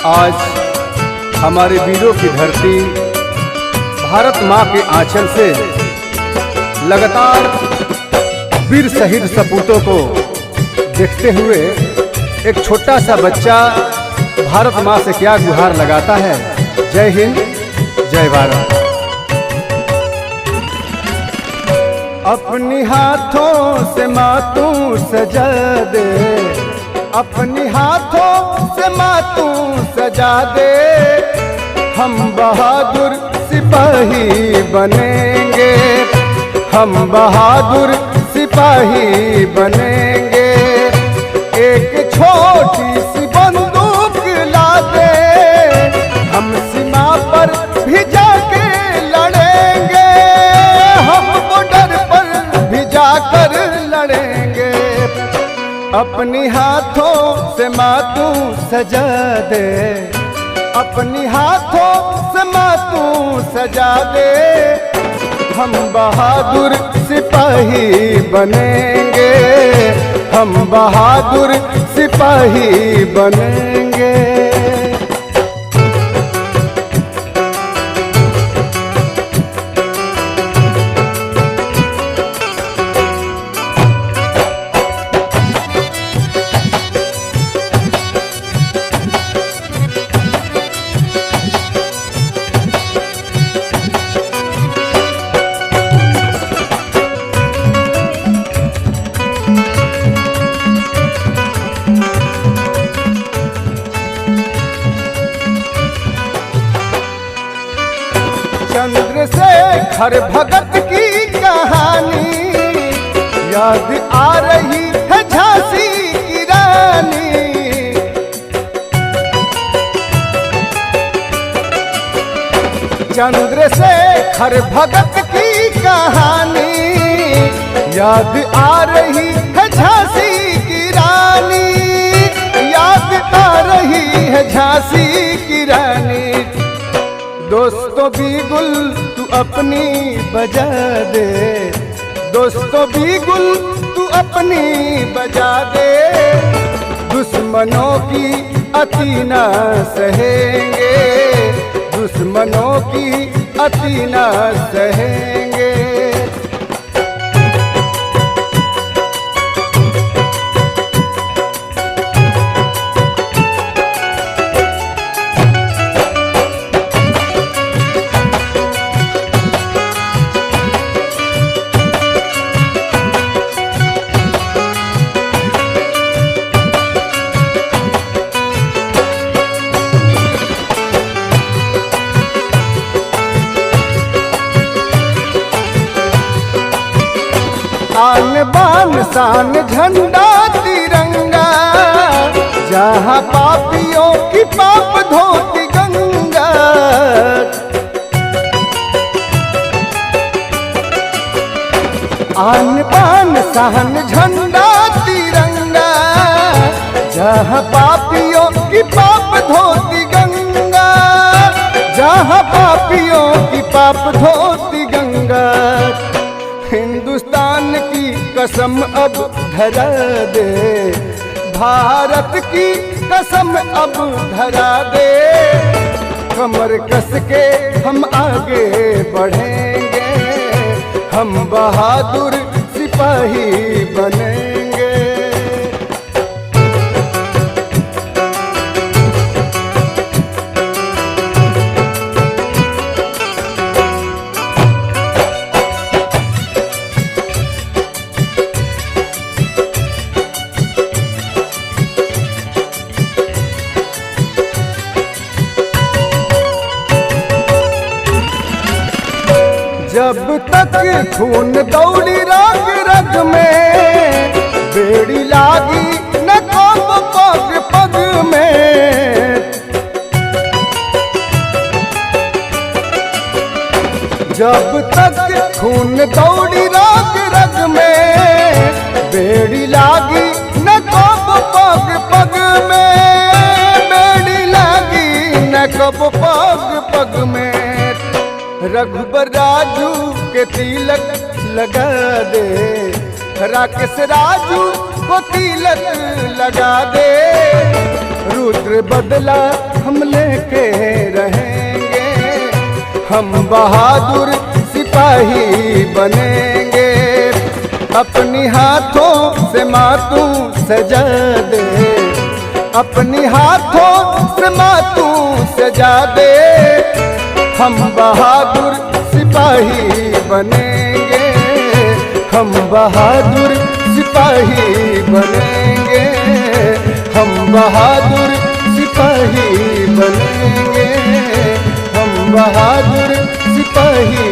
आज हमारे वीरों की धरती भारत माँ के आंचल से लगातार वीर शहीद सपूतों को देखते हुए एक छोटा सा बच्चा भारत माँ से क्या गुहार लगाता है। जय हिंद, जय भारत। अपनी हाथों से माँ तू सजा दे, अपनी हाथों से माँ तू सजा दे, हम बहादुर सिपाही बनेंगे, हम बहादुर सिपाही बनेंगे। एक छोटी सी बंदूक ला दे, हम सीमा पर भी जाके लड़ेंगे, हम बॉर्डर पर भी जाकर लड़ेंगे। अपनी हाथों से माँ तू सजा दे, अपनी हाथों से माँ तू सजा दे, हम बहादुर सिपाही बनेंगे, हम बहादुर सिपाही बनेंगे। चंद्रशेखर भगत की कहानी याद आ रही है, झांसी की रानी। चंद्रशेखर भगत की कहानी याद आ रही है, झांसी की रानी, याद आ रही है, झांसी की रानी। दोस्तों बिगुल तू अपनी बजा दे, दोस्तों बिगुल तू अपनी बजा दे, दुश्मनों की अति न सहेंगे, दुश्मनों की अति न सहेंगे। आन बान शान झंडा तिरंगा, जहाँ पापियों की पाप धोती गंगा। आन बान शान झंडा तिरंगा, जहाँ पापियों की पाप धोती गंगा, जहाँ पापियों की पाप धोती गंगा। हिंदुस्तान की कसम अब धरा दे, भारत की कसम अब धरा दे, कमर कस के हम आगे बढ़ेंगे, हम बहादुर सिपाही बनेंगे। जब तक खून दौड़ी रग रग में, बेड़ी लागी न कब पग पग में। जब तक खून दौड़ी रग रग में, बेड़ी लागी न कब पग पग में, बेड़ी लागी न कब पग पग में। रघुबर राजू के तिलक लगा दे, राकेश राजू को तिलक लगा दे, रुद्र बदला हम लेके रहेंगे, हम बहादुर सिपाही बनेंगे। अपनी हाथों से मातू सजा दे, अपनी हाथों से मातू सजा दे, हम बहादुर सिपाही बनेंगे, हम बहादुर सिपाही बनेंगे, हम बहादुर सिपाही बनेंगे, हम बहादुर सिपाही